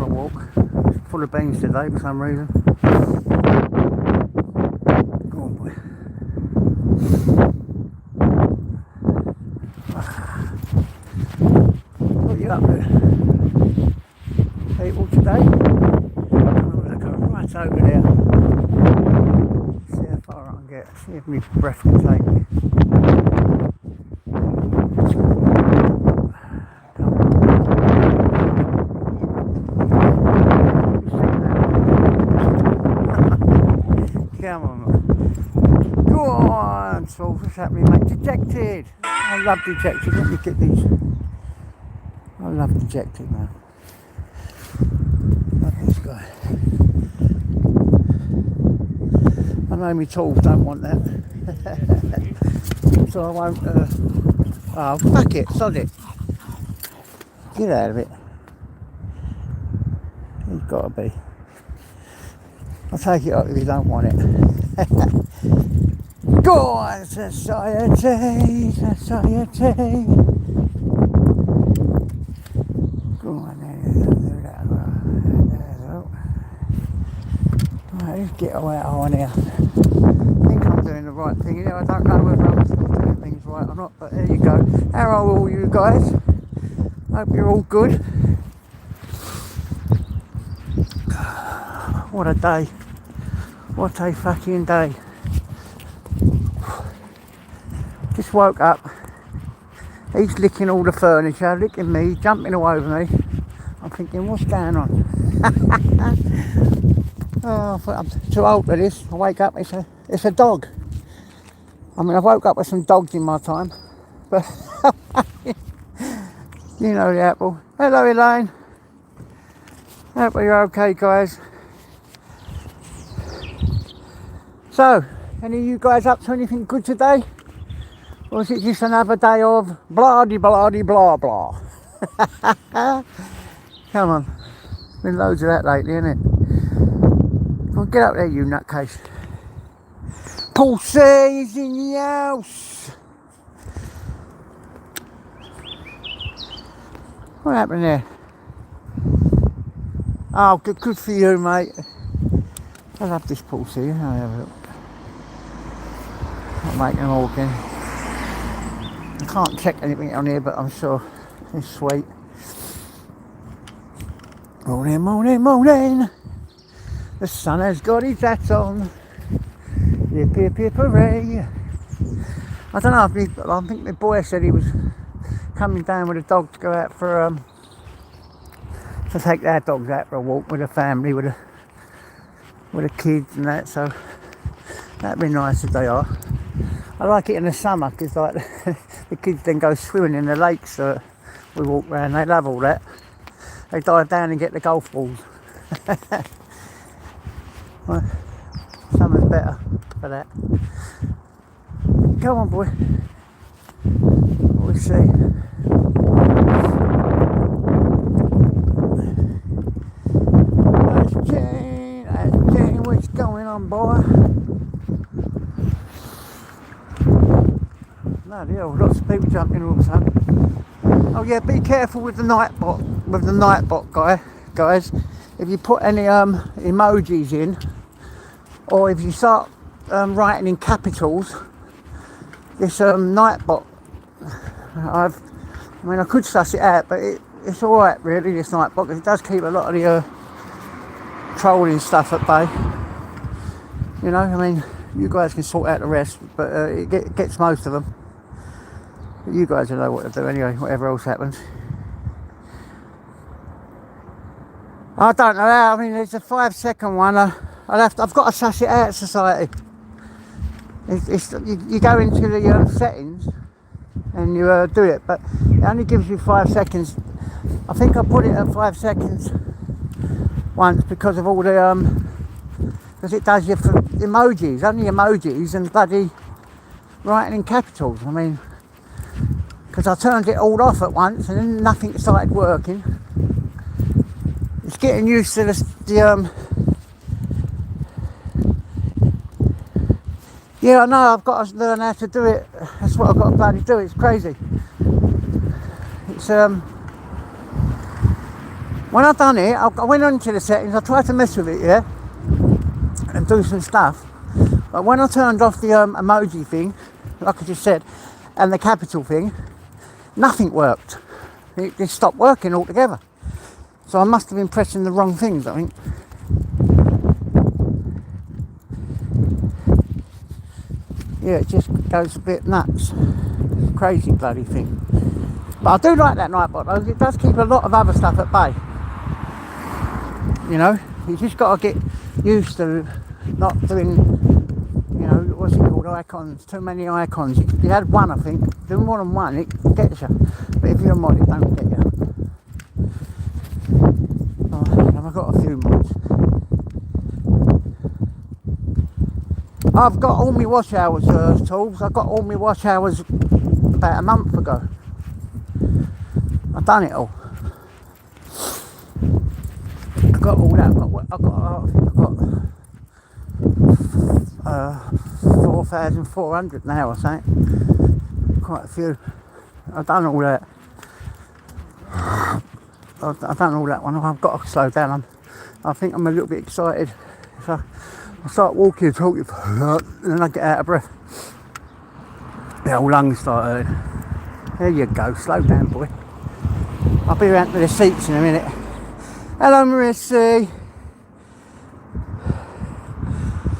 for a walk. It's full of beans today for some reason. Go on, boy. What you up to, people, today? Right over there. See how far I can get. See if my breath can take me. Come on. Go on, so what's happening, mate? Dejected. I love Dejected. Let me get these. I love Dejected, man. Love this guy. I know my tools don't want that. So I won't, oh, fuck it, sod it. Get out of it. He's got to be. I'll take it up if you don't want it. Go on, society, society. Go on, there right, let's get away on here. I think I'm doing the right thing. You know, I don't know whether I'm doing things right or not, but there you go. How are all you guys? Hope you're all good. What a day. What a fucking day. Just woke up. He's licking all the furniture, licking me, jumping all over me. I'm thinking, what's going on? Oh, I'm too old for this. I wake up, it's a dog. I mean, I woke up with some dogs in my time. But, you know the apple. Hello, Elaine. Hope you're okay, guys. So, any of you guys up to anything good today? Or is it just another day of blah-de-blah-de-blah blah? Come on. Been loads of that lately, isn't it? Well, get up there, you nutcase. Paul is in the house. What happened there? Oh, good for you, mate. I love this Paul C. I'll have a look. I'll make them all again. I can't check anything on here, but I'm sure it's sweet. Morning, morning, morning. The sun has got his hat on. Yip, yip, yip, hooray. I don't know, I think my boy said he was coming down with a dog to go out for, to take their dogs out for a walk with a family, with the kids and that, so that'd be nice if they are. I like it in the summer because like the kids then go swimming in the lakes that we walk around. They love all that. They dive down and get the golf balls. Well, summer's better for that. Come on, boy. We'll see. That's Jane, what's going on, boy? Bloody hell, lots of people jumping all of a sudden. Oh yeah, be careful with the Nightbot, guys. If you put any emojis in, or if you start writing in capitals, this Nightbot, I mean I could suss it out, but it's alright really, this Nightbot, because it does keep a lot of the trolling stuff at bay. You know, I mean, you guys can sort out the rest, but it gets most of them. But you guys will know what to do anyway, whatever else happens. I don't know how, I mean, there's a 5-second one. I've got to suss it out, society. You go into the settings and you do it, but it only gives you 5 seconds. I think I put it at 5 seconds once because of all the because it does you for emojis, only emojis and bloody writing in capitals. I mean, because I turned it all off at once and then nothing started working. It's getting used to yeah, I know, I've got to learn how to do it. That's what I've got to bloody do. It's crazy. It's When I done it, I went onto the settings, I tried to mess with it, yeah, and do some stuff. But when I turned off the emoji thing, like I just said, and the capital thing, nothing worked. It just stopped working altogether. So I must have been pressing the wrong things, I think. Yeah, it just goes a bit nuts. It's a crazy bloody thing. But I do like that Nightbot though. It does keep a lot of other stuff at bay. You know, you just got to get used to not doing, you know, what's it called, icons, too many icons. You had one, I think. Do more than one, it gets you. But if you're a mod, it don't get you. Oh, I've got a few mods. I've got all my watch hours tools. I got all my watch hours about a month ago. I've done it all. I got all that. I got 4,400 now or something. Quite a few. I've done all that. I've done all that one. I've got to slow down. I think I'm a little bit excited. So I start walking and talking and then I get out of breath. The old lungs start hurting. There you go, slow down boy. I'll be around to the seats in a minute. Hello Marissy.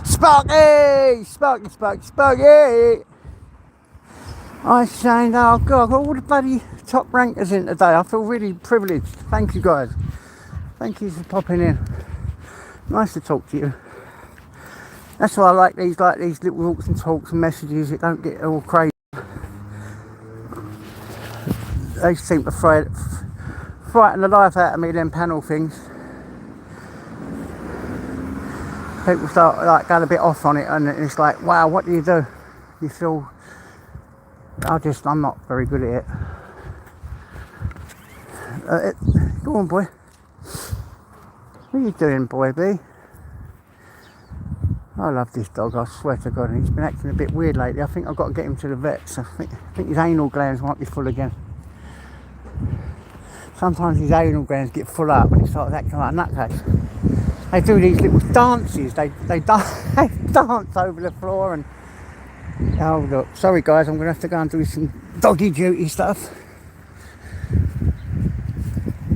Sparky! Sparky, Sparky, Sparky! I saying, oh God, I've got all the bloody top rankers in today. I feel really privileged. Thank you guys. Thank you for popping in. Nice to talk to you. That's why I like these little walks and talks and messages. It don't get all crazy. They seem to frighten the life out of me, them panel things. People start like going a bit off on it and it's like, wow, what do? You feel, I'm not very good at it. Go on boy. What are you doing boy B? I love this dog, I swear to God, and he's been acting a bit weird lately. I think I've got to get him to the vets. I think his anal glands might be full again. Sometimes his anal glands get full up when he starts acting like a nutcase. They do these little dances, they dance over the floor and... Oh look, sorry guys, I'm going to have to go and do some doggy duty stuff.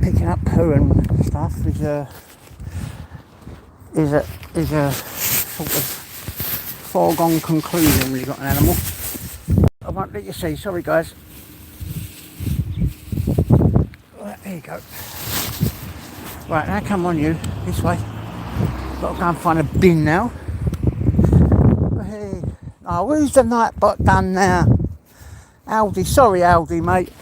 Picking up poo and stuff is a sort of foregone conclusion when you've got an animal. I won't let you see, sorry guys. Right, there you go. Right, now come on you, this way. Got to go and find a bin now. Hey. Oh, who's the Nightbot done now? Aldi, sorry Aldi mate.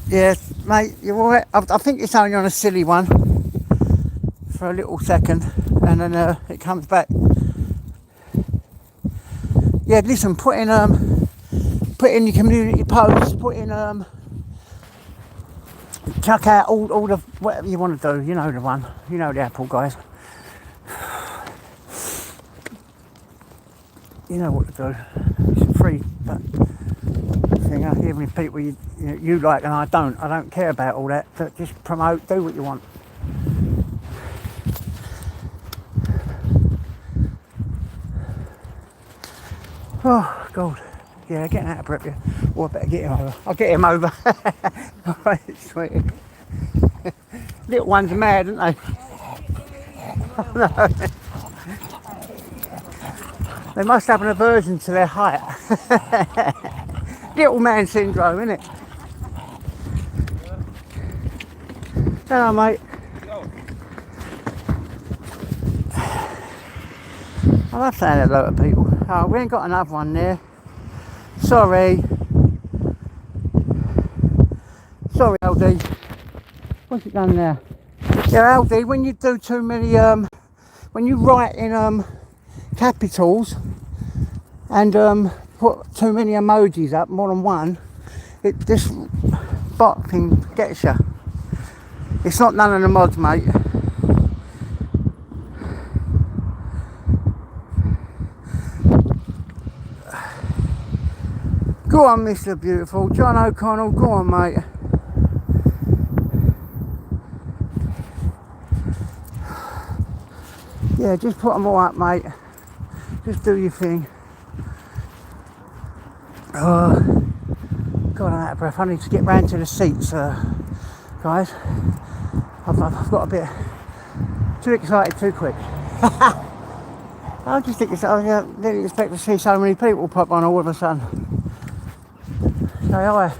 Yeah, mate, you're alright. I think it's only on a silly one. For a little second and then it comes back. Yeah, listen, put in your community posts, chuck out all the whatever you want to do, you know the one, you know the Apple guys. You know what to do. It's free but thing. I hear with people you like and I don't care about all that, but just promote, do what you want. Oh God, yeah, getting out of breath. Yeah. Oh, I better get him over. I'll get him over. All right, sweet. Little ones are mad, aren't they? No. They must have an aversion to their height. Little man syndrome, isn't it? Hello, mate. I love saying hello to people. Oh, we ain't got another one there. Sorry. Sorry, LD. What's it done there? Yeah, LD, when you do too many, when you write in capitals and put too many emojis up, more than one, this bot thing gets you. It's not none of the mods, mate. Go on, Mr. Beautiful. John O'Connell, go on, mate. yeah, just put them all up, mate. Just do your thing. Oh, God, I'm out of breath. I need to get round to the seats, guys. I've got a bit too excited too quick. I just think I didn't expect to see so many people pop on all of a sudden. Say hi.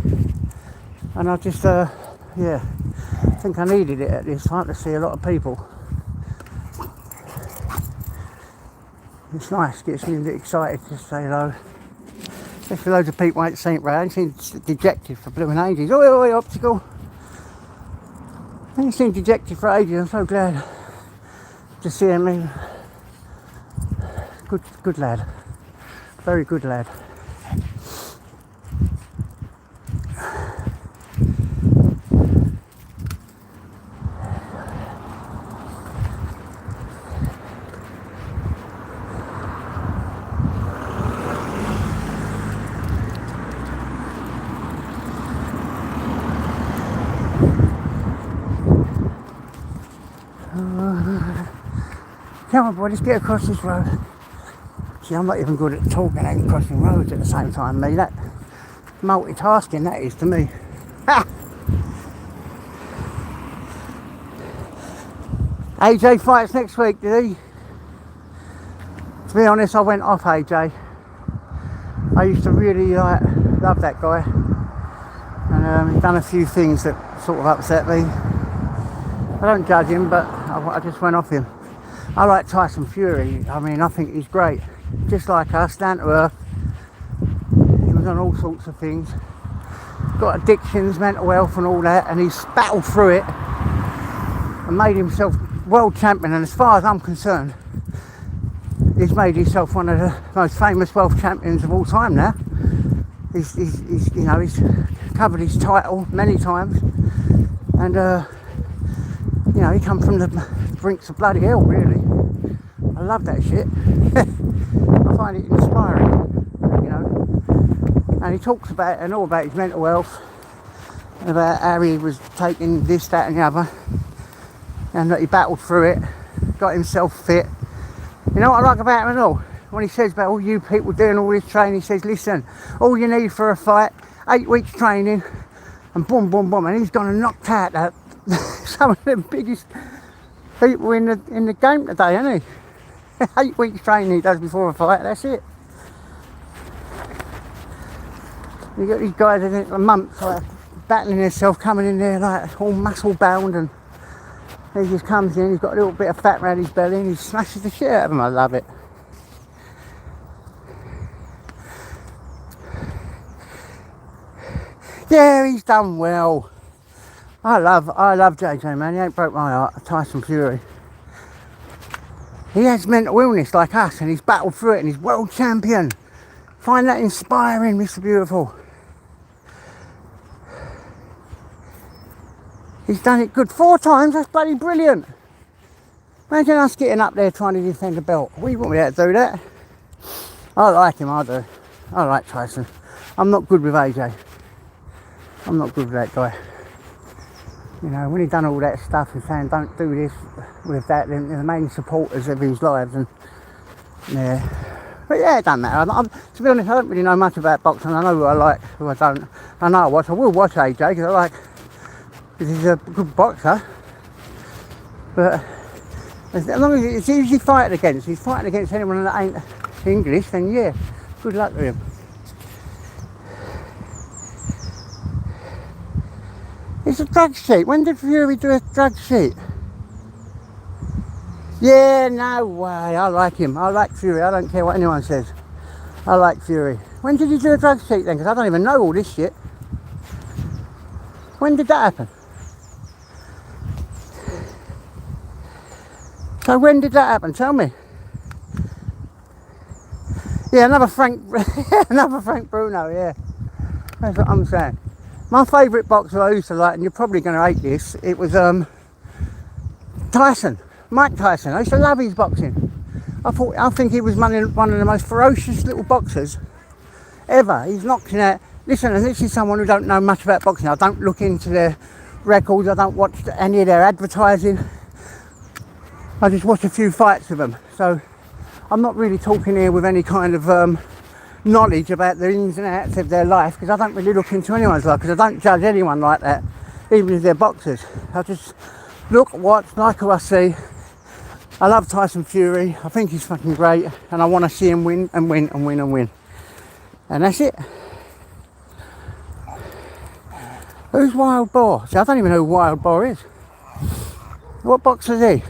And I just, yeah, I think I needed it at this time to see a lot of people. It's nice, gets me a bit excited to say hello. Especially loads of people ain't seen it round, seem dejected for blooming ages. Oi, oi, optical. They seem dejected for ages. I'm so glad to see him. Good lad. Very good lad. Come on, boy, let's get across this road. See, I'm not even good at talking and crossing roads at the same time, me. That multitasking, that is to me. Ha! AJ fights next week, did he? To be honest, I went off AJ. I used to really love that guy. And he's done a few things that sort of upset me. I don't judge him, but I just went off him. I like Tyson Fury. I mean, I think he's great. Just like us, down to earth. He was on all sorts of things. Got addictions, mental health and all that, and he's battled through it and made himself world champion. And as far as I'm concerned, he's made himself one of the most famous world champions of all time now. He's you know, he's covered his title many times, and you know, he come from the brinks of bloody hell, really. I love that shit. I find it inspiring, you know. And he talks about and all about his mental health, and about how he was taking this, that and the other, and that he battled through it, got himself fit. You know what I like about him and all? When he says about all you people doing all this training, he says, listen, all you need for a fight, 8 weeks training, and boom, boom, boom, and he's gone and knocked out that some of the biggest people in the game today, isn't he? 8 weeks training he does before a fight, that's it. You got these guys in a month like battling themselves, coming in there like all muscle bound, and he just comes in, he's got a little bit of fat around his belly and he smashes the shit out of them. I love it. Yeah, he's done well. I love JJ, man. He ain't broke my heart. Tyson Fury. He has mental illness like us, and he's battled through it, and he's world champion. Find that inspiring, Mr. Beautiful. He's done it good 4 times. That's bloody brilliant. Imagine us getting up there trying to defend a belt. We wouldn't be able to do that. I like him, I do. I like Tyson. I'm not good with AJ. I'm not good with that guy. You know, when he done all that stuff and saying don't do this with that, then the main supporters of his lives, and yeah. But yeah, it doesn't matter. To be honest, I don't really know much about boxing. I know who I like, who I don't. I know I watch. I will watch AJ because I like, because he's a good boxer. But as long as it's easy fighting against, he's fighting against anyone that ain't English, then yeah, good luck to him. It's a drug sheet. When did Fury do a drug sheet? Yeah, no way. I like him. I like Fury. I don't care what anyone says. I like Fury. When did he do a drug sheet then? Because I don't even know all this shit. When did that happen? So when did that happen? Tell me. Yeah, another Frank Bruno, yeah. That's what I'm saying. My favourite boxer I used to like, and you're probably going to hate this, it was Tyson, Mike Tyson. I used to love his boxing. I think he was one of the most ferocious little boxers ever. He's knocking out. Listen, and this is someone who don't know much about boxing. I don't look into their records. I don't watch any of their advertising. I just watch a few fights with them. So I'm not really talking here with any kind of knowledge about the ins and outs of their life, because I don't really look into anyone's life, because I don't judge anyone like that, even if they're boxers. I just look, watch, like who I see. I love Tyson Fury. I think he's fucking great, and I want to see him win and win and win and win. And that's it. Who's Wild Boar? See, I don't even know who Wild Boar is. What boxer is he?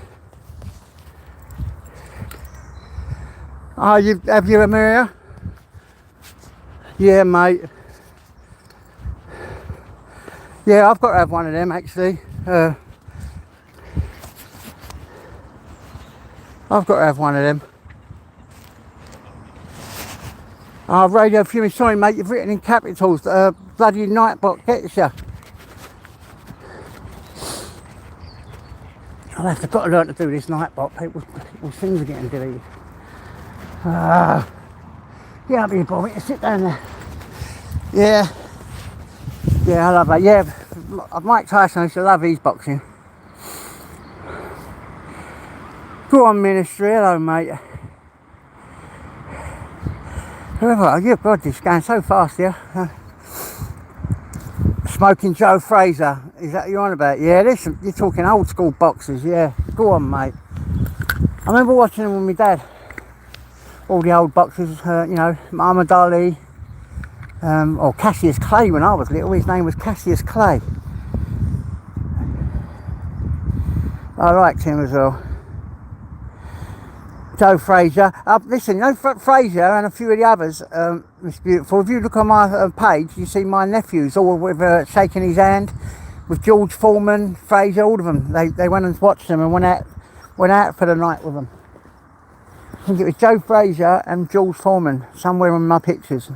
Oh, have you, Amelia? Yeah, mate. Yeah, I've got to have one of them, actually. I've got to have one of them. Oh, Radio Fury, sorry mate, you've written in capitals. Bloody Nightbot gets you. I've got to learn to do this Nightbot. People's things are getting deleted. Yeah, I'll be boring to sit down there. Yeah, I love that. Yeah, Mike Tyson used to love his boxing. Go on, Ministry. Hello, mate. Whoever, oh, yeah, God, this is going so fast here. Smoking Joe Fraser. Is that what you're on about? Yeah, listen, you're talking old school boxers. Yeah, go on, mate. I remember watching them with my dad. All the old boxers, you know, Muhammad Ali, or Cassius Clay when I was little. His name was Cassius Clay. I liked him as well. Joe Fraser. Listen, you know, Fraser and a few of the others, it's beautiful. If you look on my page, you see my nephews all with shaking his hand with George Foreman, Fraser, all of them. They went and watched them and went out for the night with them. I think it was Joe Fraser and George Foreman somewhere in my pictures.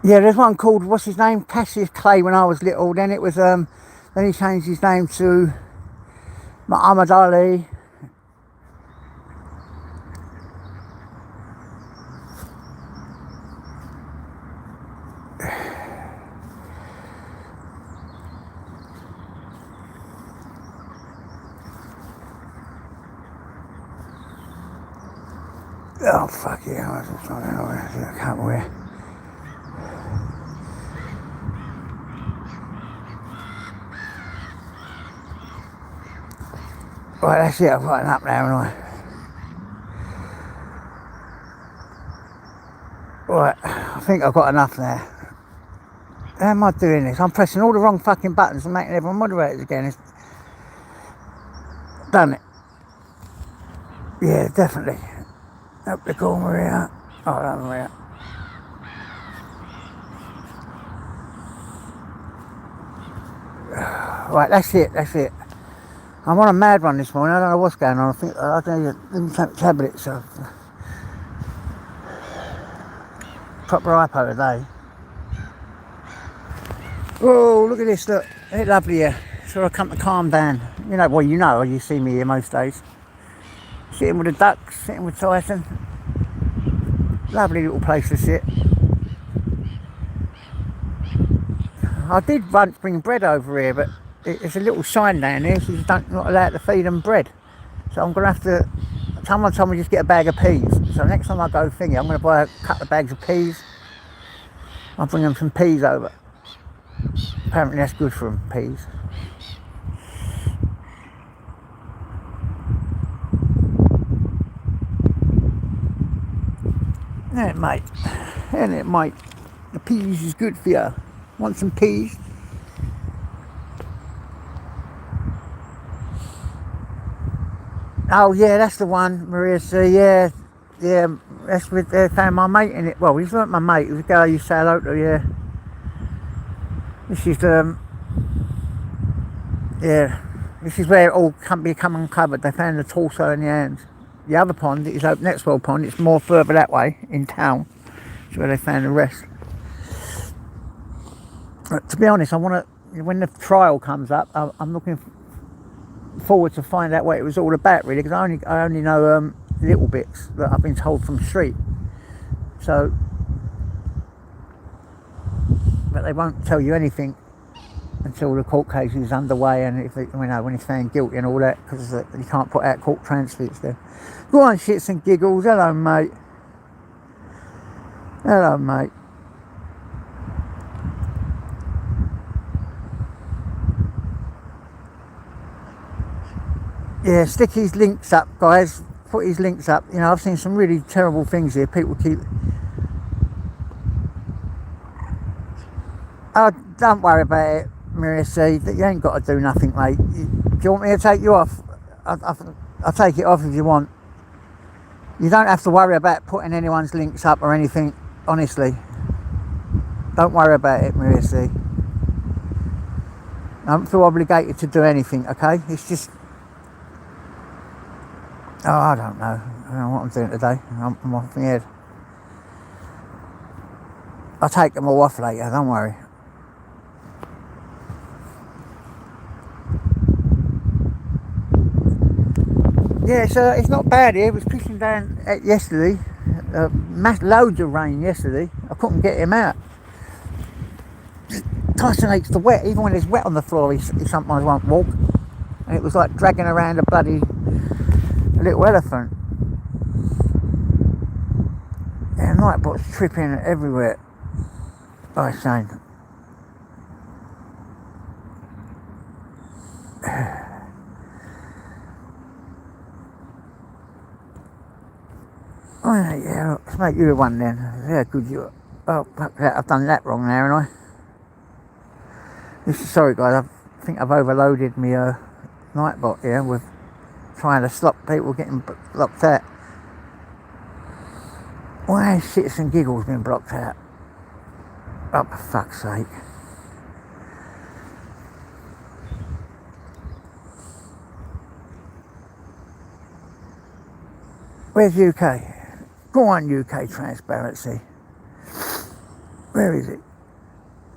Yeah, there's one called, what's his name? Cassius Clay when I was little. Then it was, then he changed his name to Muhammad Ali. Oh, fuck yeah, I was just trying to I can't wear. Right, that's it, I've got it up now, haven't I? Right, I think I've got enough now. How am I doing this? I'm pressing all the wrong fucking buttons and making everyone moderators again. It's done it. Yeah, definitely. Up the call, Maria. Oh, no, Maria. Right, that's it. I'm on a mad one this morning. I don't know what's going on. I think I don't need tablets. So. Proper hypo today. Oh, look at this, look. Isn't it lovely here? So I come to calm down. You know, well, you see me here most days. Sitting with the ducks, sitting with Tyson. Lovely little place to sit. I did once bring bread over here, but it's a little sign down here, so you're not allowed to feed them bread. So I'm going to have to, someone told me just get a bag of peas. So next time I go thingy, I'm going to buy a couple of bags of peas. I'll bring them some peas over. Apparently that's good for them, peas. Isn't it, mate? The peas is good for you. Want some peas? Oh yeah, that's the one, Maria. So yeah, that's with they found my mate in it. Well, he's not my mate. He was a guy you say hello to. Yeah. This is this is where it all become uncovered. They found the torso and the hands. The other pond is Oak Nextwell Pond. It's more further that way in town. It's where they found the rest. But to be honest, I want to. When the trial comes up, I'm looking forward to find out what it was all about, really, because I only know little bits that I've been told from street. So, but they won't tell you anything until the court case is underway, and if it, when he's found guilty and all that, because you can't put out court transcripts there. Go on, shits and giggles. Hello, mate. Hello, mate. Yeah, stick his links up, guys. Put his links up. You know, I've seen some really terrible things here. People keep... Oh, don't worry about it, Maria C. You ain't got to do nothing, mate. Do you want me to take you off? I'll take it off if you want. You don't have to worry about putting anyone's links up or anything, honestly. Don't worry about it, Maria C. I don't feel obligated to do anything, okay? It's just... Oh, I don't know. I don't know what I'm doing today. I'm off my head. I'll take them all off later, don't worry. Yeah, it's not bad here. It was pissing down yesterday. Loads of rain yesterday. I couldn't get him out. Tyson hates the wet. Even when there's wet on the floor, he sometimes won't walk. And it was like dragging around a bloody little elephant. Yeah, Nightbot's tripping everywhere. By saying. Oh yeah, let's make you one then. Yeah, good you. Oh, fuck that, I've done that wrong now, haven't I? Sorry guys, I think I've overloaded my Nightbot here with trying to stop people getting blocked out. Why has Shits and Giggles been blocked out? Oh, for fuck's sake. Where's UK? Go on, UK Transparency. Where is it?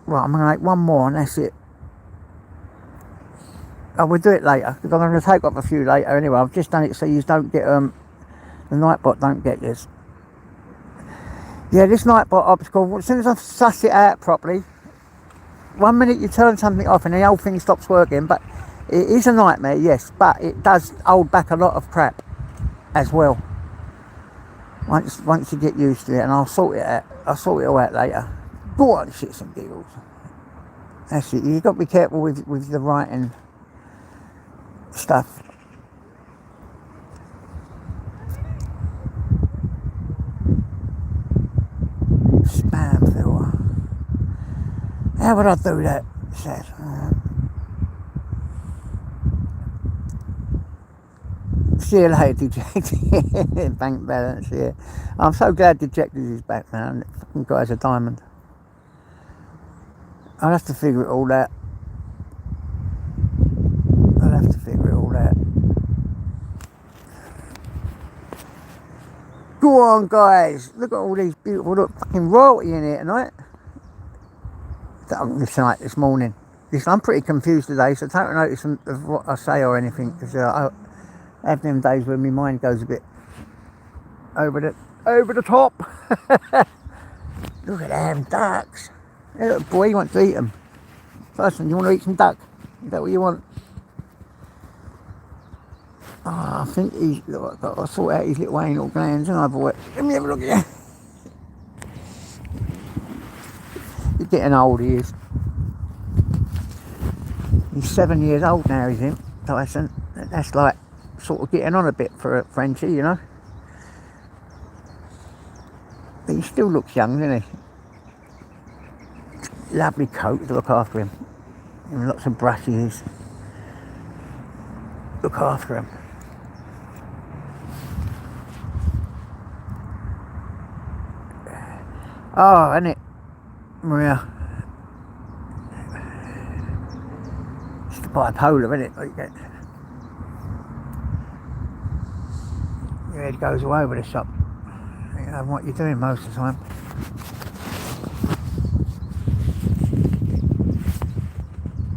Right, I'm going to make one more and that's it. Oh, we'll do it later, because I'm going to take off a few later anyway. I've just done it so you don't get, the Nightbot don't get this. Yeah, this Nightbot obstacle, as soon as I've sussed it out properly, 1 minute you turn something off and the whole thing stops working, but it is a nightmare, yes, but it does hold back a lot of crap as well. Once you get used to it, and I'll sort it out. I'll sort it all out later. Go on, Shits and Giggles. That's it. You've got to be careful with the writing stuff. Spam filter. How would I do that? Sad. See you later, Dejected. Bank balance, yeah. I'm so glad Dejected is back, man. That fucking guy's a diamond. I'll have to figure it all out. I'll have to figure it all out. Go on, guys. Look at all these beautiful, look, fucking royalty in here tonight. Tonight, this morning. I'm pretty confused today, so don't notice of what I say or anything, because I have them days when my mind goes a bit over the top. Look at them ducks. Hey, look, boy, you want to eat them. First one, you want to eat some duck? Is that what you want? Oh, I think he's. Look, I've got to sort out his little anal glands, and I've got. Let me have a look at you. He's getting old, he is. He's 7 years old now, he's him, Tyson. That's like sort of getting on a bit for a Frenchie, you know. But he still looks young, doesn't he? Lovely coat to look after him. And lots of brushes. Look after him. Oh, isn't it, Maria? It's bipolar, isn't it? Like that. Your head goes all over the shop. You know what you're doing most of the time.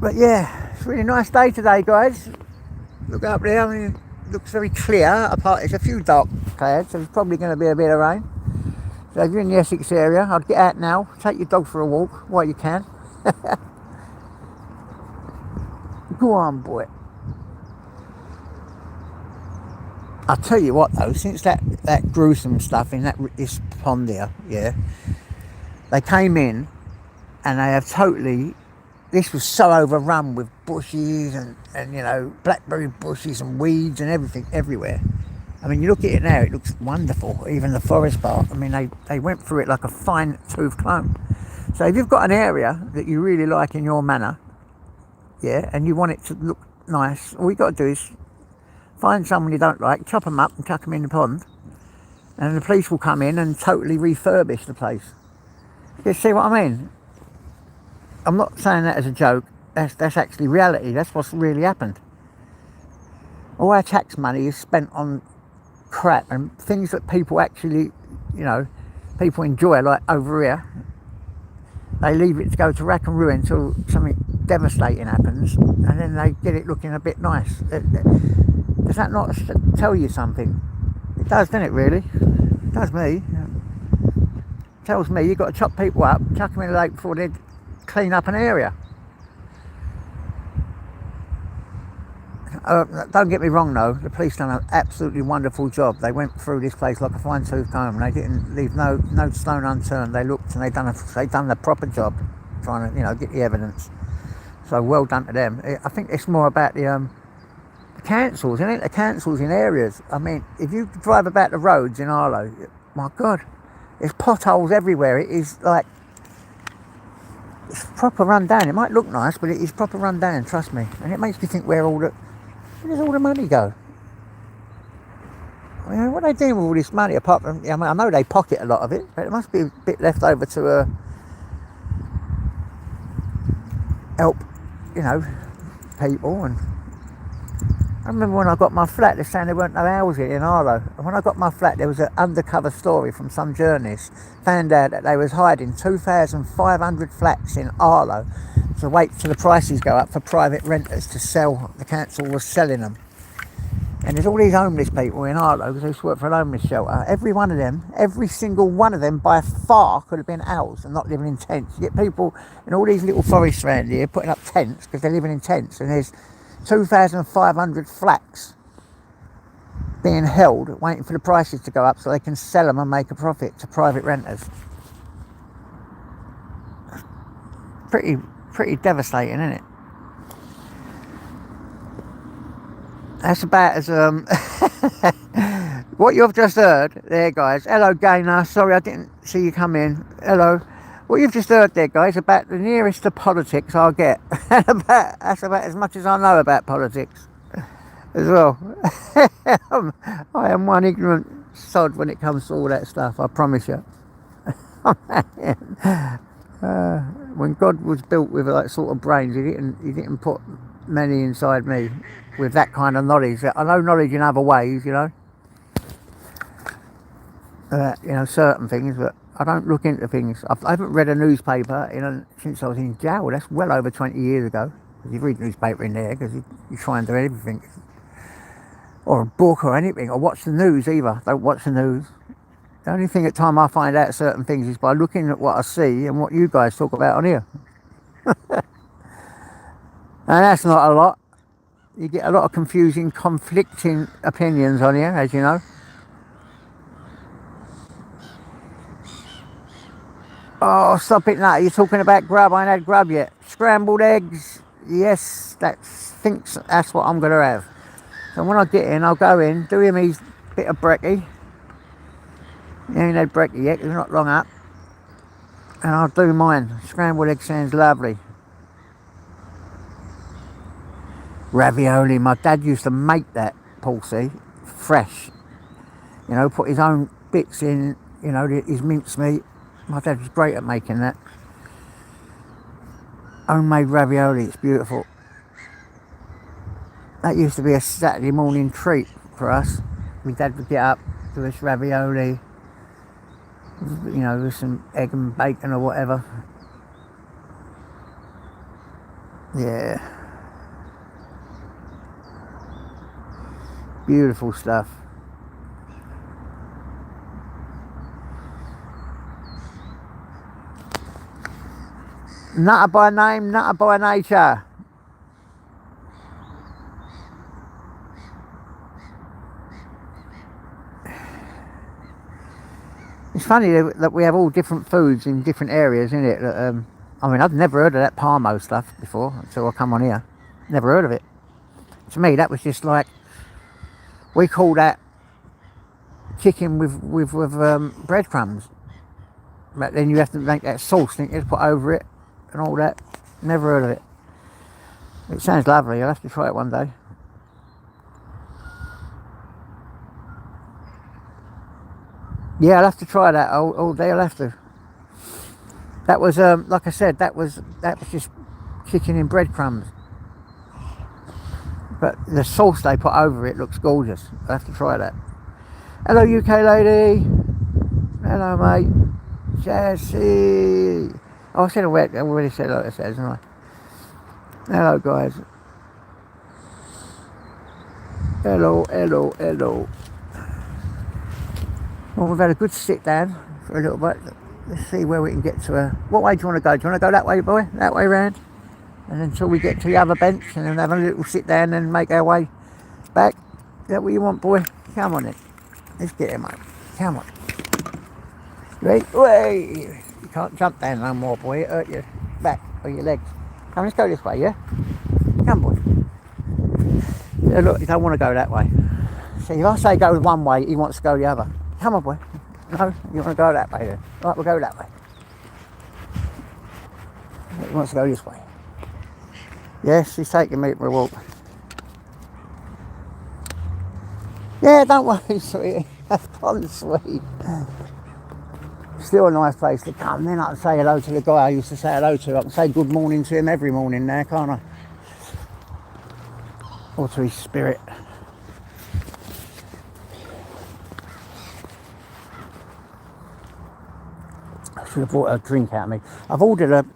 But yeah, it's a really nice day today, guys. Look up there, I mean, it looks very clear. Apart, there's a few dark clouds, so there's probably going to be a bit of rain. So if you're in the Essex area, I'd get out now, take your dog for a walk while you can. Go on, boy. I'll tell you what though, since that gruesome stuff in this pond here, yeah, they came in and they have totally, this was so overrun with bushes and you know, blackberry bushes and weeds and everything everywhere. I mean, you look at it now, it looks wonderful, even the forest part. I mean, they went through it like a fine tooth comb. So if you've got an area that you really like in your manor, yeah, and you want it to look nice, all you got to do is find someone you don't like, chop them up and chuck them in the pond, and the police will come in and totally refurbish the place. You see what I mean? I'm not saying that as a joke, that's actually reality, that's what's really happened. All our tax money is spent on crap and things that people actually, you know, people enjoy, like over here. They leave it to go to rack and ruin until something devastating happens, and then they get it looking a bit nice. Does that not tell you something? It does, doesn't it, really? It does me. It tells me you've got to chop people up, chuck them in the lake before they clean up an area. Don't get me wrong though, the police done an absolutely wonderful job. They went through this place like a fine tooth comb and they didn't leave no stone unturned. They looked and they done the proper job trying to, you know, get the evidence. So well done to them. I think it's more about the councils, isn't it? The councils in areas. I mean, if you drive about the roads in Arlo, my God, there's potholes everywhere. It is like, it's proper run down. It might look nice, but it is proper run down, trust me. And it makes me think where does all the money go? I mean, what are they doing with all this money apart from, I mean, I know they pocket a lot of it, but it must be a bit left over to help, you know, people. And I remember when I got my flat, they're saying there weren't no houses in Arlo. And when I got my flat, there was an undercover story from some journalists. Found out that they was hiding 2,500 flats in Arlo to wait till the prices go up for private renters to sell. The council was selling them. And there's all these homeless people in Arlo because they used to work for a homeless shelter. Every one of them, every single one of them by far could have been housed and not living in tents. You get people in all these little forests around here putting up tents because they're living in tents, and there's 2,500 flats being held waiting for the prices to go up so they can sell them and make a profit to private renters. Pretty devastating, isn't it? That's about as what you've just heard there, guys. Hello, Gaynor. Sorry I didn't see you come in. Hello. What you've just heard there, guys, about the nearest to politics I'll get. That's about as much as I know about politics as well. I am one ignorant sod when it comes to all that stuff, I promise you. When God was built with that sort of brains, he didn't put many inside me with that kind of knowledge. I know knowledge in other ways, you know, certain things, but I don't look into things. I haven't read a newspaper since I was in jail. That's well over 20 years ago. You read newspaper in there because you try and do everything, or a book or anything, or watch the news either. Don't watch the news. The only thing at time I find out certain things is by looking at what I see and what you guys talk about on here. And that's not a lot. You get a lot of confusing, conflicting opinions on here, as you know. Oh, stop it now. You're talking about grub. I ain't had grub yet. Scrambled eggs. Yes, thinks that's what I'm going to have. So when I get in, I'll go in, do him his bit of brekkie. You ain't had brekkie yet, you're not long up. And I'll do mine. Scrambled egg sounds lovely. Ravioli. My dad used to make that, Paulsy, fresh. You know, put his own bits in, you know, his mincemeat. My dad was great at making that. Homemade ravioli, it's beautiful. That used to be a Saturday morning treat for us. My dad would get up, do this ravioli, you know, with some egg and bacon or whatever. Yeah. Beautiful stuff. Nutter by name, nutter by nature. It's funny that we have all different foods in different areas, isn't it? I mean, I've never heard of that Parmo stuff before until I come on here. Never heard of it. To me, that was just like, we call that chicken with breadcrumbs. But then you have to make that sauce, think you have to put over it and all that. Never heard of it. It sounds lovely. I'll have to try it one day. Yeah, I'll have to try that all day. I'll have to. That was like I said, that was just chicken in breadcrumbs. But the sauce they put over it looks gorgeous. I'll have to try that. Hello, UK lady. Hello, mate. Jesse. Oh, I said I already said like I said, didn't I? Hello, guys. Hello, hello, hello. Well, we've had a good sit down for a little bit. Let's see where we can get to. What way do you want to go? Do you want to go that way, boy? That way round? And until we get to the other bench and then have a little sit down and make our way back. Is that what you want, boy? Come on then. Let's get him, mate. Come on. Ready? Way. You can't jump down no more, boy. It hurt your back or your legs. Come, let's go this way, yeah? Come, boy. Yeah, look, you don't want to go that way. See, if I say go one way, he wants to go the other. Come on, boy. No, you want to go that way then. Right, we'll go that way. He wants to go this way. Yes, he's taking me for a walk. Yeah, don't worry, sweetie. Have fun, sweet. Still a nice place to come. Then I can say hello to the guy I used to say hello to. I can say good morning to him every morning now, can't I? Or to his spirit. I should have brought a drink out of me. I've ordered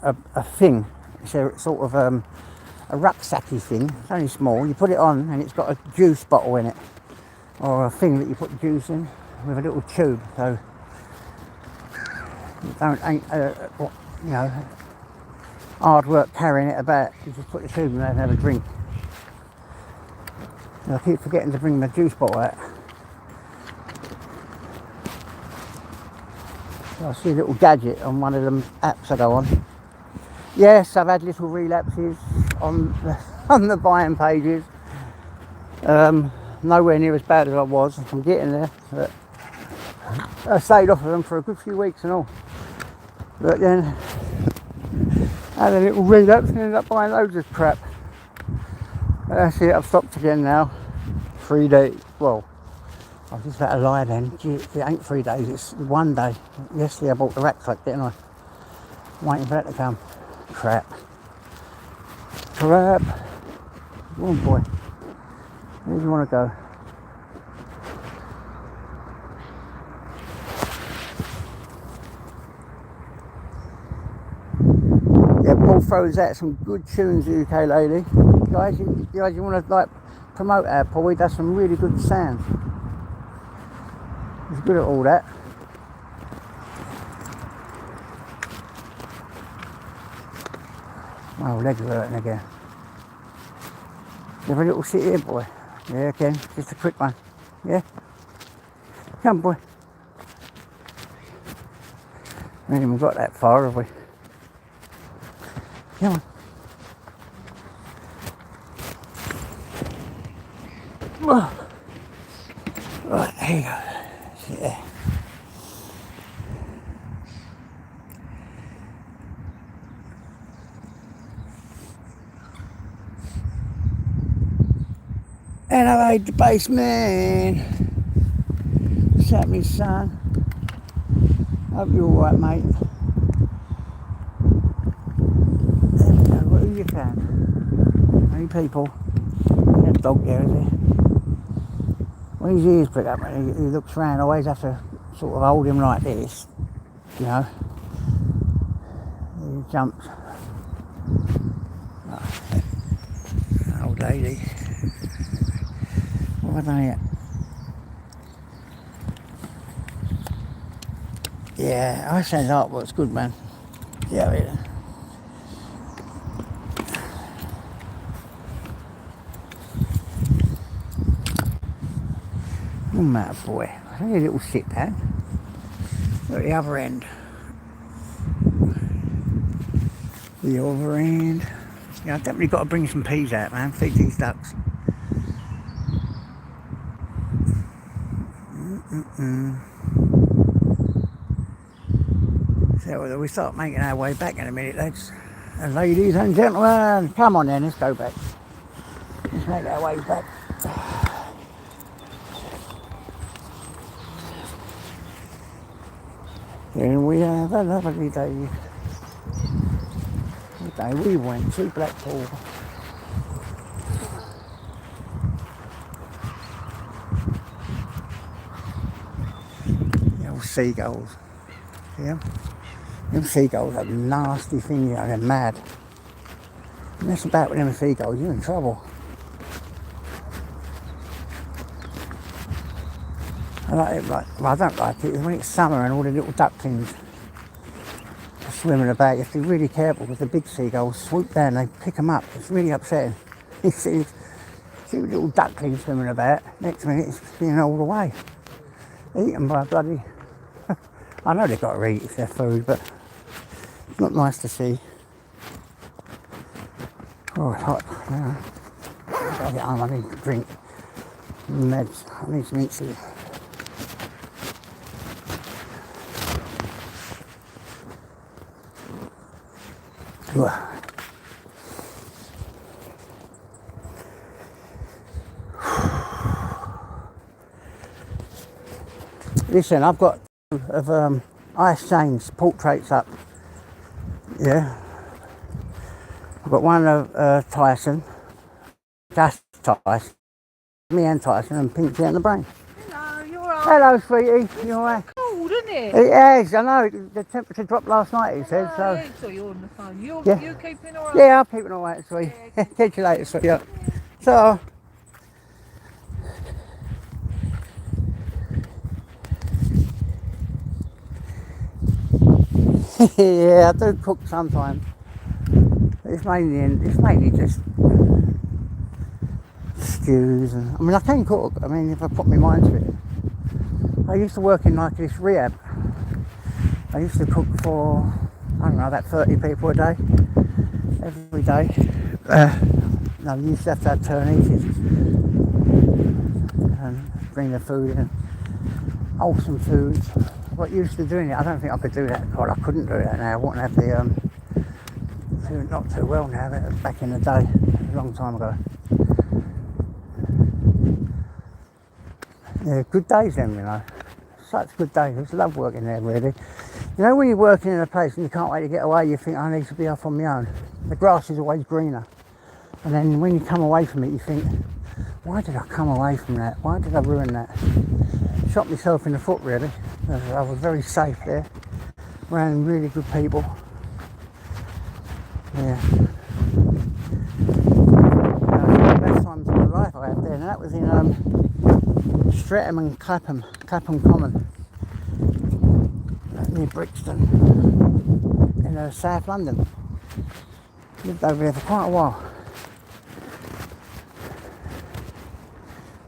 a thing. It's a sort of a rucksacky thing. It's only small. You put it on and it's got a juice bottle in it. Or a thing that you put the juice in with a little tube. So ain't you know, hard work carrying it about. You just put the tube in there and have a drink. And I keep forgetting to bring the juice bottle out. So I see a little gadget on one of them apps I go on. Yes, I've had little relapses on the buying pages. Nowhere near as bad as I was. I'm getting there. But I stayed off of them for a good few weeks and all. But then I had a little relapse and ended up buying loads of crap. That's it, I've stopped again now. 3 days. Well, I was just about to lie then. Gee, it ain't 3 days, it's 1 day. Yesterday I bought the rucksack, didn't I? Waiting for that to come. Crap. Crap. Come on, boy. Where do you want to go? Yeah, Paul throws out some good tunes, UK lady. Guys, you want to like promote our Paul? He does some really good sounds. He's good at all that. My legs are hurting again. You have a little sit here, boy. Yeah, okay, just a quick one. Yeah? Come, boy. We haven't even got that far, have we? Come on. Oh. Right, there you go. Sit there. And I made the basement. What's happening, son? Hope you're alright, mate. There we go. What are you found? Any people? That dog there, is there? When his ears prick up, he looks round. I always have to sort of hold him like this, you know. He jumps. Oh, old lady. What have I done here? Yeah, I said artwork's good, man. Yeah, yeah. Good matter, boy. Have a little sit down. At the other end. The other end. Yeah, I've definitely got to bring some peas out, man. Feed these ducks. So we start making our way back in a minute, lads. And ladies and gentlemen, come on then, let's go back. Let's make our way back. Then we have a lovely day. The day we went to Blackpool. The old seagulls. Yeah? Them seagulls are nasty things, they're mad. Mess about with them seagulls, you're in trouble. I like it, well, I don't like it when it's summer and all the little ducklings are swimming about. You have to be really careful because the big seagulls swoop down, they pick them up. It's really upsetting. You see little ducklings swimming about, next minute it's being all the way. Eaten by bloody... I know they've got to eat if they're food, but it's not nice to see. Oh, it's hot. Yeah. I've got to get home, I need to drink meds. I need some insulin. Listen, I've got of Ice James portraits up. Yeah, I've got one of Tyson, just Tyson, me and Tyson, and Pinky and the Brain. Hello, you alright? Hello, sweetie. You alright? Cold, isn't it? It is. I know. The temperature dropped last night. He said so. Yeah, so you're on the phone. You keeping alright? Yeah, I'm keeping alright, sweet. Yeah, Catch you later, sweet. Yeah. So. Yeah, I do cook sometimes. It's mainly just stews and I mean I can cook. I mean if I put my mind to it. I used to work in like this rehab. I used to cook for I don't know about 30 people a day, every day. I used to have turnips and bring the food in, wholesome foods. What used to doing it, I don't think I could do that. God, I couldn't do that now. I wouldn't have the not too well now, but back in the day, a long time ago. Yeah, good days then, you know. Such good days. I just love working there, really. You know, when you're working in a place and you can't wait to get away, you think, I need to be off on my own. The grass is always greener. And then when you come away from it, you think, why did I come away from that? Why did I ruin that? Shot myself in the foot, really. I was very safe there. Around really good people. Yeah. The best times of my life I had there, and that was in Streatham and Clapham Common, near Brixton, in South London. Lived over there for quite a while.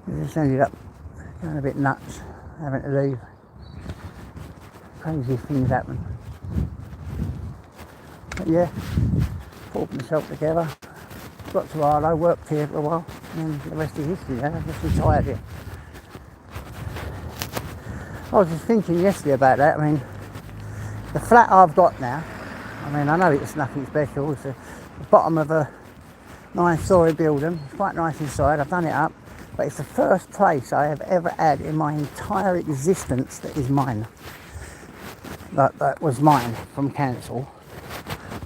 We just ended up going a bit nuts, having to leave. Crazy things happen. But yeah, pulled myself together, got to Arlo, worked here for a while, and the rest is history now. I just retired here. I was just thinking yesterday about that. I mean, the flat I've got now, I mean, I know it's nothing special. It's the bottom of a 9-storey building. It's quite nice inside. I've done it up. But it's the first place I have ever had in my entire existence that is mine. That was mine from council.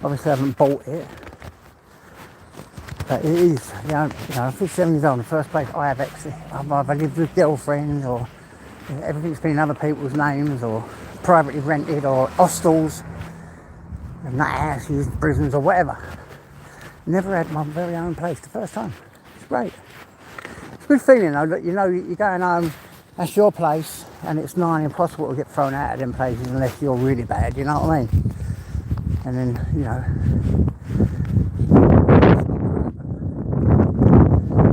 Obviously I haven't bought it. But it is, you know, 57 years old, the first place I have actually. I've either lived with girlfriends or everything's been in other people's names or privately rented or hostels, nut houses, prisons or whatever. Never had my very own place the first time. It's great. It's a good feeling though that you know you're going home, that's your place, and it's nigh impossible to get thrown out of them places unless you're really bad, you know what I mean? And then, you know,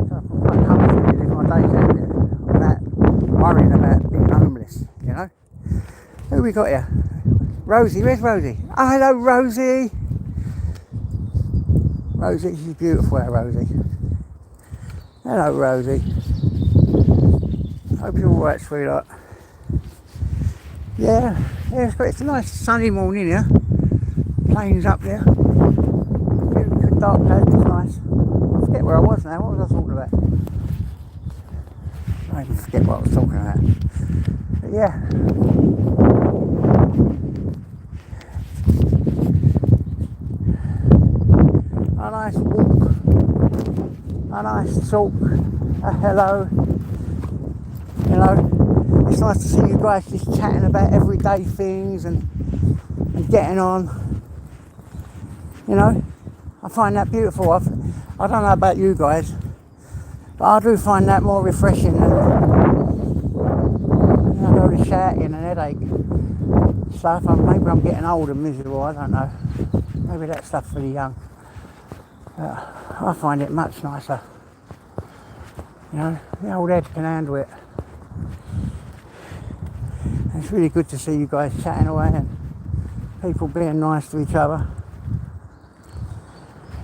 so I feel quite comfortable living my days out there without worrying about being homeless, you know? Who we got here? Rosie, where's Rosie? Oh, hello, Rosie. Rosie, she's beautiful, Rosie. Hello, Rosie. Hope you're alright, sweetheart. Yeah, it's a nice sunny morning here. Plains up there. Good dark clouds, it's nice. I forget where I was now. What was I talking about? I even forget what I was talking about. But yeah. A nice walk. A nice talk. A hello. You know, it's nice to see you guys just chatting about everyday things and getting on. You know, I find that beautiful. I don't know about you guys, but I do find that more refreshing than all the shouting and headache stuff. Maybe I'm getting old and miserable, I don't know. Maybe that stuff's for the young. I find it much nicer. You know, the old head can handle it. And it's really good to see you guys chatting away and people being nice to each other.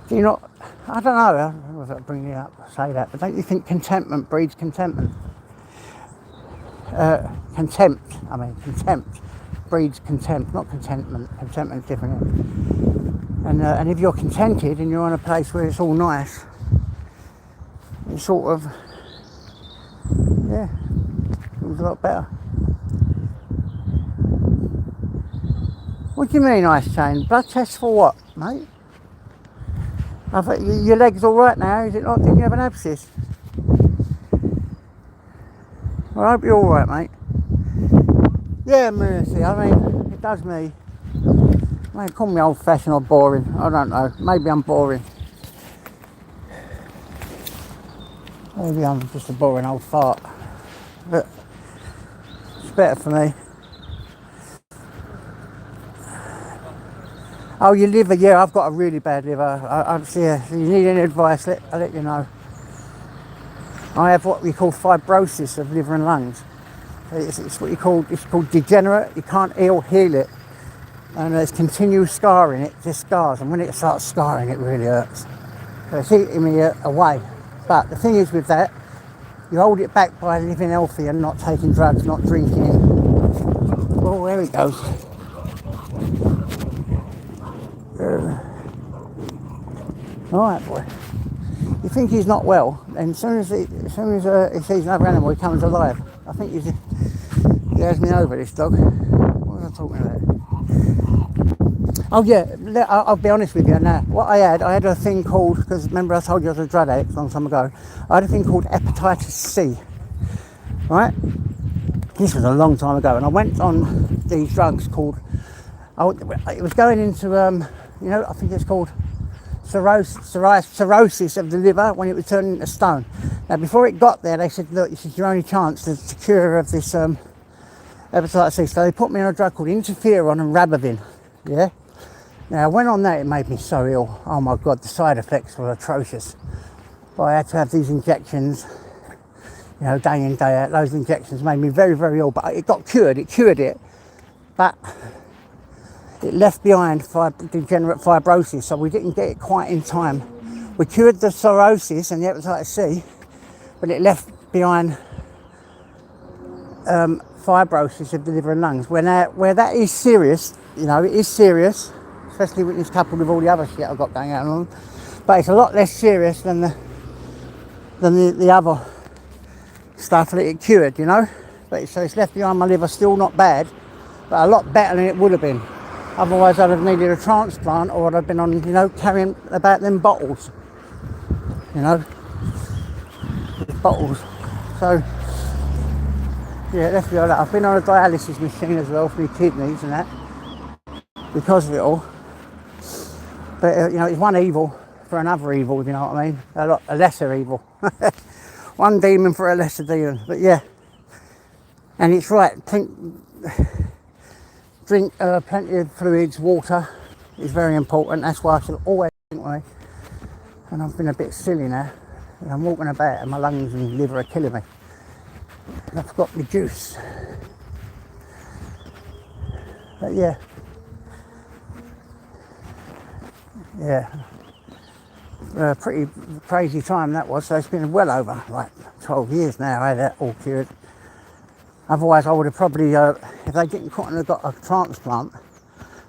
Do you not, I don't know, I was bringing it up, say that, but don't you think contentment breeds contentment? Contempt breeds contempt, not contentment. Contentment's different. And if you're contented and you're on a place where it's all nice, it's sort of, yeah, feels a lot better. What do you mean, Ice Chain? Blood test for what, mate? I thought your leg's all right now, is it not? Didn't you have an abscess? Well, I hope you're all right, mate. Yeah, mercy. I mean, it does me. They call me old-fashioned or boring. I don't know. Maybe I'm boring. Maybe I'm just a boring old fart. But it's better for me. Oh, your liver? Yeah, I've got a really bad liver. Yeah, if you need any advice, I'll let you know. I have what we call fibrosis of liver and lungs. It's what it's called degenerate. You can't heal it. And there's continual scarring. It just scars. And when it starts scarring, it really hurts. So it's eating me away. But the thing is with that, you hold it back by living healthy and not taking drugs, not drinking. Oh, there it goes. Alright, boy. You think he's not well, and as soon as he sees another animal, he comes alive. I think he has me over, this dog. What was I talking about? Oh yeah, I'll be honest with you now. What I had a thing called, because remember I told you I was a drug addict a long time ago, I had a thing called hepatitis C, right? This was a long time ago, and I went on these drugs called, it was going into, you know, I think it's called cirrhosis of the liver when it was turning into stone. Now before it got there, they said, look, this is your only chance to cure of this hepatitis C. So they put me on a drug called interferon and rabavin. Yeah. Now I went on that, it made me so ill. Oh my God, the side effects were atrocious. But I had to have these injections, you know, day in, day out. Those injections made me very, very ill. But it got cured. It cured it, but it left behind degenerate fibrosis, so we didn't get it quite in time. We cured the cirrhosis and the hepatitis C, but it left behind fibrosis of the liver and lungs. Where that is serious, you know, it is serious, especially when it's coupled with all the other shit I've got going on. But it's a lot less serious than the other stuff that it cured, you know. But so it's left behind my liver, still not bad, but a lot better than it would have been. Otherwise I'd have needed a transplant, or I'd have been on, you know, carrying about them bottles. You know, bottles. So, yeah, let's be honest. I've been on a dialysis machine as well for my kidneys and that, because of it all. But, you know, it's one evil for another evil, you know what I mean? A lesser evil. One demon for a lesser demon. But yeah, and it's right. Drink plenty of fluids, water is very important. That's why I should always drink water. And I've been a bit silly now. And I'm walking about and my lungs and liver are killing me. And I've got my juice. But yeah. Yeah. Pretty crazy time that was. So it's been well over like 12 years now. I had that all cured. Otherwise, I would have probably, if they didn't couldn't have got a transplant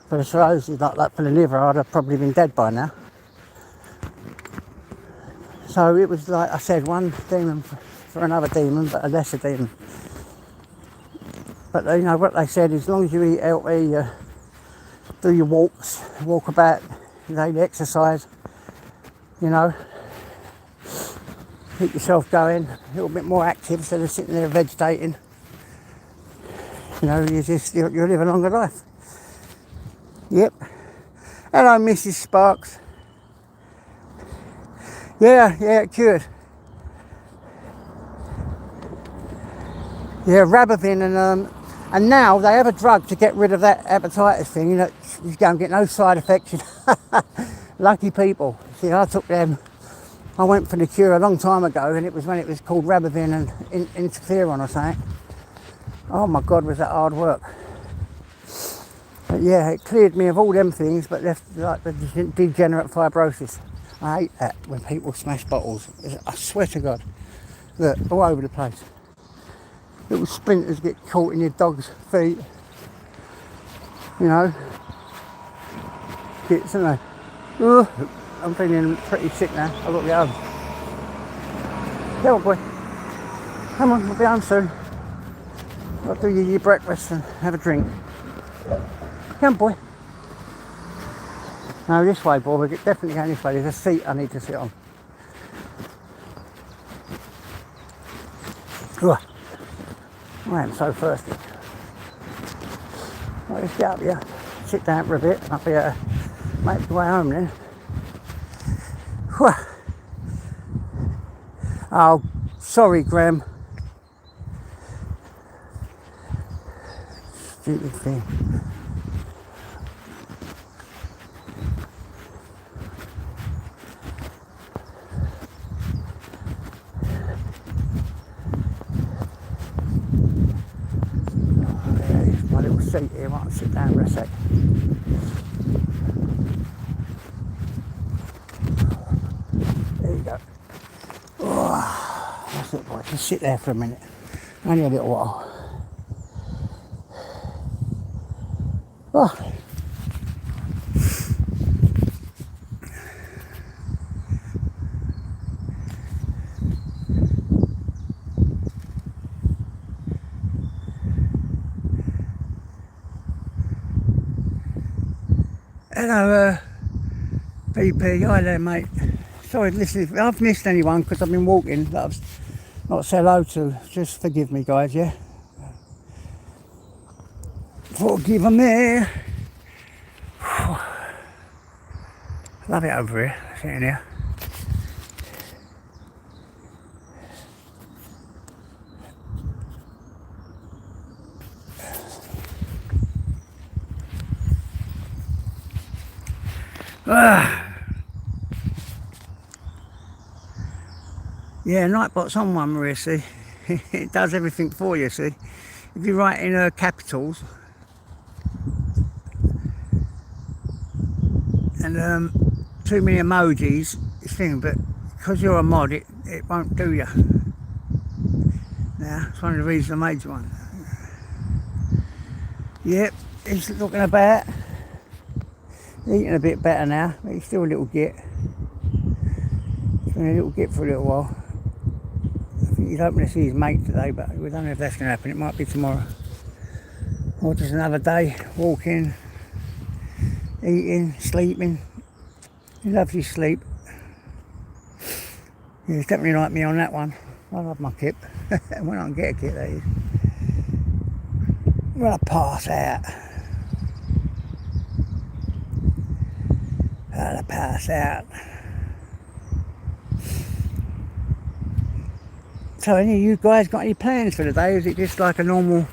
for the cirrhosis, like for the liver, I'd have probably been dead by now. So it was like I said, one demon for another demon, but a lesser demon. But you know what they said, as long as you eat healthy, do your walks, walk about, daily exercise, you know, keep yourself going, a little bit more active instead of sitting there vegetating. You know, you live a longer life. Yep. Hello, Mrs. Sparks. Yeah, cured. Yeah, Rabavin, and now they have a drug to get rid of that hepatitis thing. You know, you don't get no side effects. Lucky people. See, I took them. I went for the cure a long time ago, and it was when it was called Rabavin and interferon or something. Oh my God, was that hard work. But yeah, it cleared me of all them things, but left like the degenerate fibrosis. I hate that when people smash bottles. I swear to God. Look, all over the place. Little splinters get caught in your dog's feet. You know. Bits, don't they? Ugh, I'm feeling pretty sick now. I've got to get home. Come on, boy. Come on, we'll be home soon. I'll do you your breakfast and have a drink. Come on, boy. No, this way, boy. We're definitely going this way. There's a seat I need to sit on. Ugh. I am so thirsty. Right, let's get up here, sit down for a bit, and I'll be able to make the way home then. Whew. Oh, sorry, Graham. Stupid thing. My little seat here, I might sit down for a sec. There you go. Oh, that's it, boy. Just sit there for a minute. Only a little while. Oh. Hello, BP. Hi there, mate. Sorry, listen, if I've missed anyone because I've been walking that I've not said hello to, just forgive me, guys, yeah? Forgive me. Love it over here, sitting here. Yeah, Nightbot's on one, Maria, see. It does everything for you, see. If you write in capitals and too many emojis, it's thing, but because you're a mod, it won't do you. Now, it's one of the reasons I made one. Yep, he's looking about. Eating a bit better now, but he's still a little git. He's been a little git for a little while. I think he's hoping to see his mate today, but we don't know if that's going to happen. It might be tomorrow. Or just another day, walking, eating, sleeping. He loves his sleep. He's definitely like me on that one. I love my kip. When I can get a kip, that is. When I pass out. I'll pass out. So any of you guys got any plans for the day? Is it just like a normal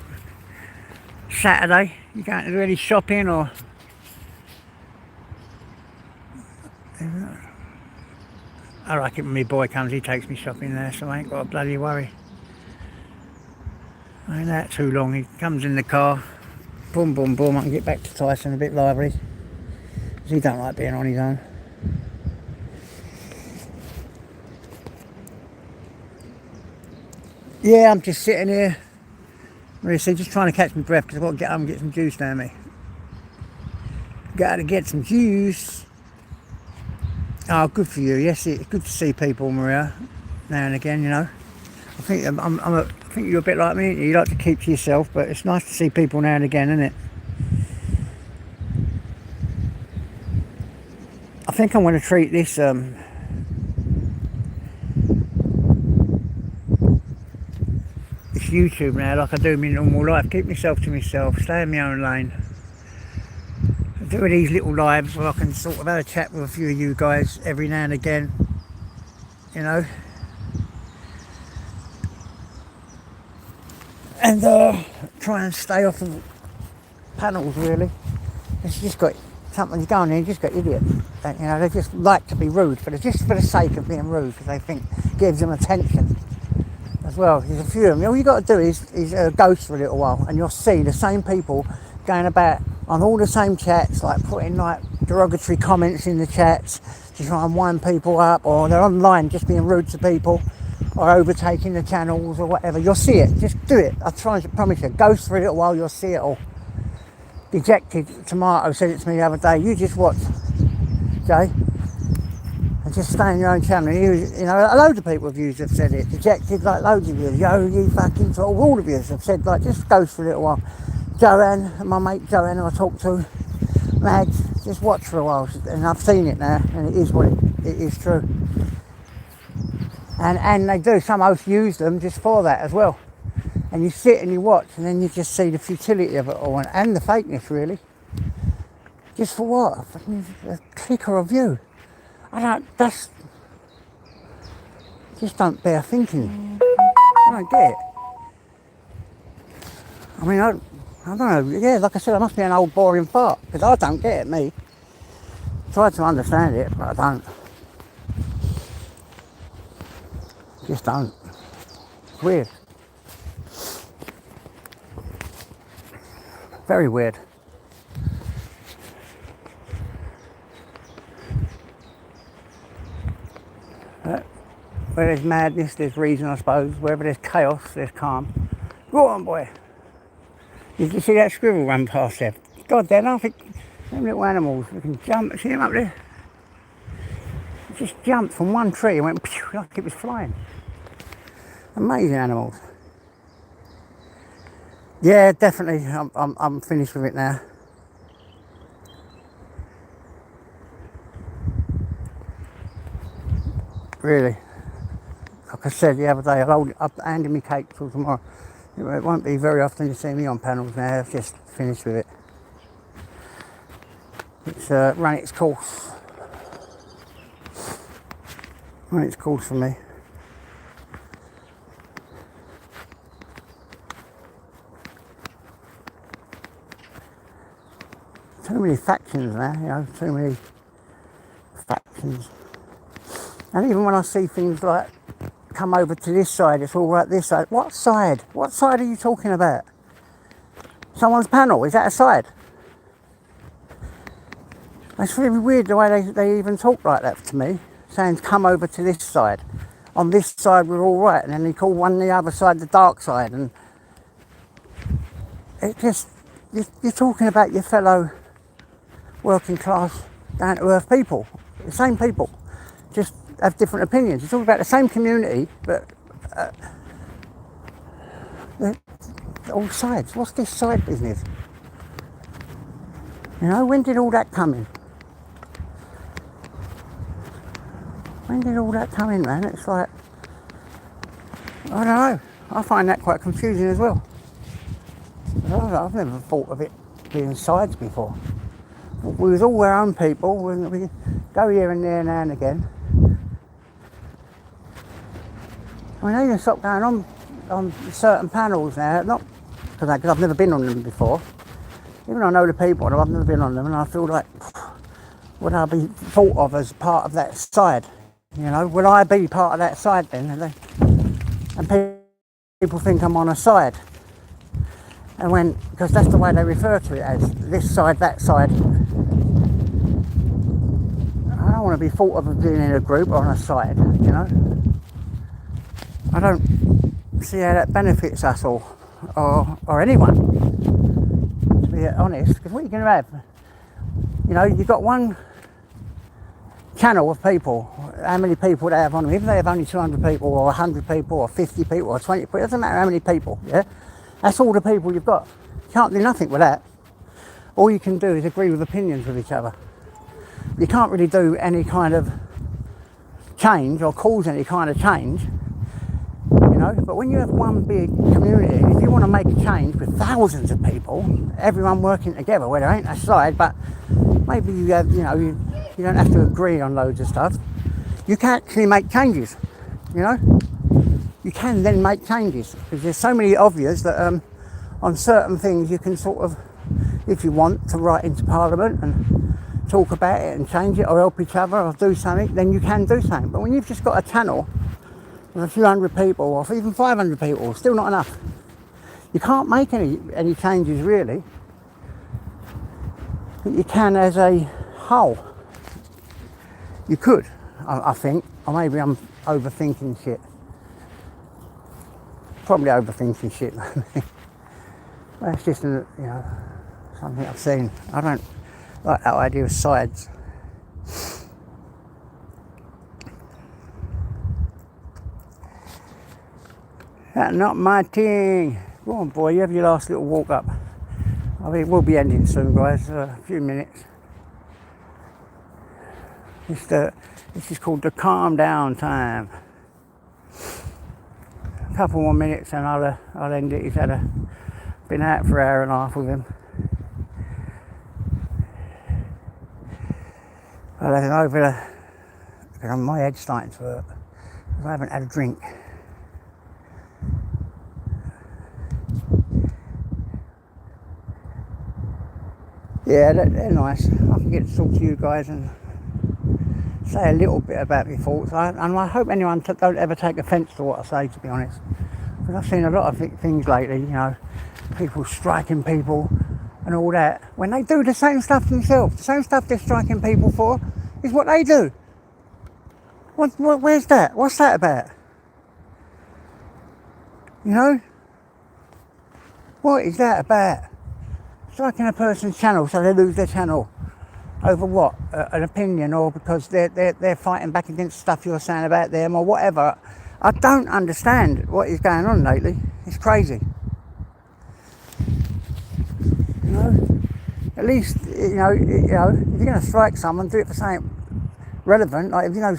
Saturday? You going to do any shopping or? I reckon when my boy comes he takes me shopping there, so I ain't got to bloody worry. I ain't that too long. He comes in the car, boom, boom, boom. I can get back to Tyson a bit lively. Because he don't like being on his own. Yeah, I'm just sitting here. Really, just trying to catch my breath because I've got to get home and get some juice down me. Got to get some juice. Oh, good for you. Yes, it's good to see people, Maria, now and again, you know. I think I think you're a bit like me. You like to keep to yourself, but it's nice to see people now and again, isn't it? I think I'm going to treat this YouTube now like I do my normal life. Keep myself to myself, stay in my own lane. Do these little lives where I can sort of have a chat with a few of you guys every now and again, you know. And try and stay off of panels, really. It's just got something to go on there, you just got idiots. You know, they just like to be rude, but it's just for the sake of being rude, because they think it gives them attention as well. There's a few of them. All you got to do is ghost for a little while, and you'll see the same people going about on all the same chats, like putting like derogatory comments in the chats to try and wind people up, or they're online just being rude to people, or overtaking the channels or whatever. You'll see it. Just do it. I promise you. Ghost for a little while, you'll see it all. Dejected Tomato said it to me the other day. You just watch, Jay, and just stay in your own channel. You know, a load of people have said it. Dejected, like loads of you. Yo, you fucking fool. All of you have said, like, just ghost for a little while. Joanne, my mate Joanne, who I talked to, Mags, just watch for a while, and I've seen it now, and it is what it is true. And they do, some hosts use them just for that as well. And you sit and you watch, and then you just see the futility of it all, and the fakeness, really. Just for what? A click or a view. Just don't bear thinking. I don't get it. I mean, I don't know, yeah, like I said, I must be an old boring fart, because I don't get it, me. Try to understand it, but I don't. Just don't. It's weird. Very weird. But where there's madness, there's reason, I suppose. Wherever there's chaos, there's calm. Go on, boy. Did you see that squirrel run past there? God, they're nothing. Them little animals, we can jump. See him up there? He just jumped from one tree and went pew, like it was flying. Amazing animals. Yeah, definitely. I'm finished with it now. Really. Like I said the other day, I'll hand me cake till tomorrow. It won't be very often you see me on panels now. I've just finished with it. It's run its course. Run its course for me. Too many factions now, you know, too many factions. And even when I see things like, come over to this side, it's all right this side. What side? What side are you talking about? Someone's panel, is that a side? It's really weird the way they even talk like that to me, saying come over to this side. On this side we're all right, and then they call one the other side the dark side, and it just, you're talking about your fellow working class, down to earth people, the same people, just have different opinions. You're talking about the same community, but all sides. What's this side business? You know, when did all that come in? When did all that come in, man? It's like, I don't know. I find that quite confusing as well. I've never thought of it being sides before. We was all our own people. We go here and there now and again. I mean, they can stop going on certain panels now, not because I've never been on them before. Even though I know the people, I've never been on them, and I feel like, would I be thought of as part of that side? You know, would I be part of that side then? And people think I'm on a side. And when, because that's the way they refer to it, as this side, that side. I don't want to be thought of as being in a group or on a side, you know. I don't see how that benefits us all, or anyone, to be honest, because what you're going to have, you know, you've got one channel of people, how many people they have on them, if they have only 200 people or 100 people or 50 people or 20 people, it doesn't matter how many people, yeah, that's all the people you've got. You can't do nothing with that. All you can do is agree with opinions with each other. You can't really do any kind of change or cause any kind of change, you know. But when you have one big community, if you want to make a change with thousands of people, everyone working together, where there ain't a side, but maybe you have, you know, you don't have to agree on loads of stuff. You can actually make changes, you know. You can then make changes, because there's so many obvious that on certain things you can sort of, if you want to write into Parliament and talk about it and change it or help each other or do something, then you can do something. But when you've just got a channel with a few hundred people or even 500 people, still not enough. You can't make any changes really. But you can as a whole. You could, I think, or maybe I'm overthinking shit. Probably overthinking shit. Well, it's just, you know, something I've seen. I don't like that idea of sides. That's not my thing. Go on, boy, you have your last little walk up. I mean, we'll be ending soon, guys. A few minutes. This is called the calm down time. A couple more minutes and I'll end it. He's been out for an hour and a half with him. Well, my head's starting to hurt. I haven't had a drink. Yeah, they're nice. I can get to talk to you guys and say a little bit about my thoughts. And I hope anyone don't ever take offence to what I say, to be honest. Because I've seen a lot of things lately, you know, people striking people and all that, when they do the same stuff themselves. The same stuff they're striking people for is what they do. Where's that? What's that about? You know? What is that about? Striking a person's channel so they lose their channel. Over what? An opinion, or because they're fighting back against stuff you're saying about them or whatever. I don't understand what is going on lately. It's crazy. You know? At least, you know, if you're going to strike someone, do it for something relevant. Like, if you know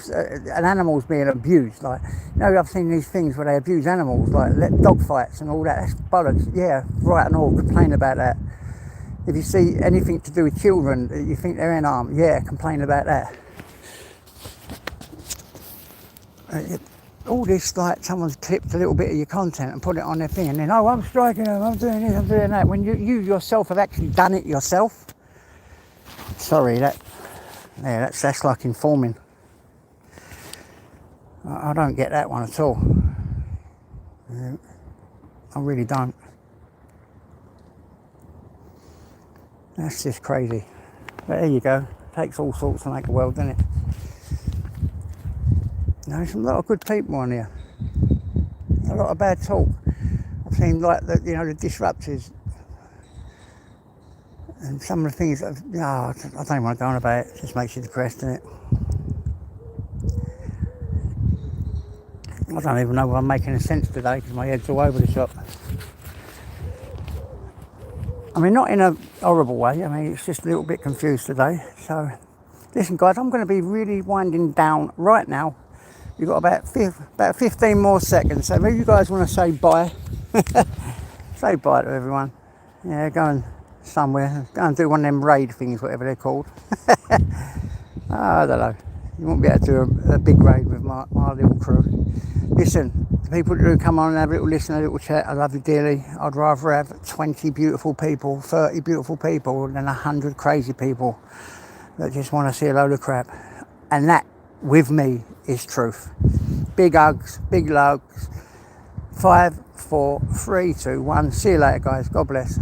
an animal's being abused, like, you know, I've seen these things where they abuse animals, like dog fights and all that. That's bollocks. Yeah, right and all, complain about that. If you see anything to do with children, you think they're in harm, yeah, complain about that. All this, like, someone's clipped a little bit of your content and put it on their thing, and then, oh, I'm striking them, I'm doing this, I'm doing that, when you yourself have actually done it yourself. Sorry, that's like informing. I don't get that one at all. I really don't. That's just crazy. But there you go. It takes all sorts to make a world, doesn't it? There's a lot of good people on here. A lot of bad talk. I've seen, like, the disruptors and some of the things that I don't want to go on about it. It just makes you depressed, doesn't it? I don't even know if I'm making any sense today because my head's all over the shop. I mean, not in a horrible way. I mean, it's just a little bit confused today. So, listen, guys, I'm going to be really winding down right now. You've got about 15 more seconds. So, if you guys want to say bye, say bye to everyone. Yeah, going somewhere. Go and do one of them raid things, whatever they're called. I don't know. You won't be able to do a big raid with my little crew. Listen, the people that do come on and have a little listen, a little chat, I love you dearly. I'd rather have 20 beautiful people, 30 beautiful people than 100 crazy people that just want to see a load of crap. And that, with me, is truth. Big hugs, big loves. 5, 4, 3, 2, 1. See you later, guys. God bless.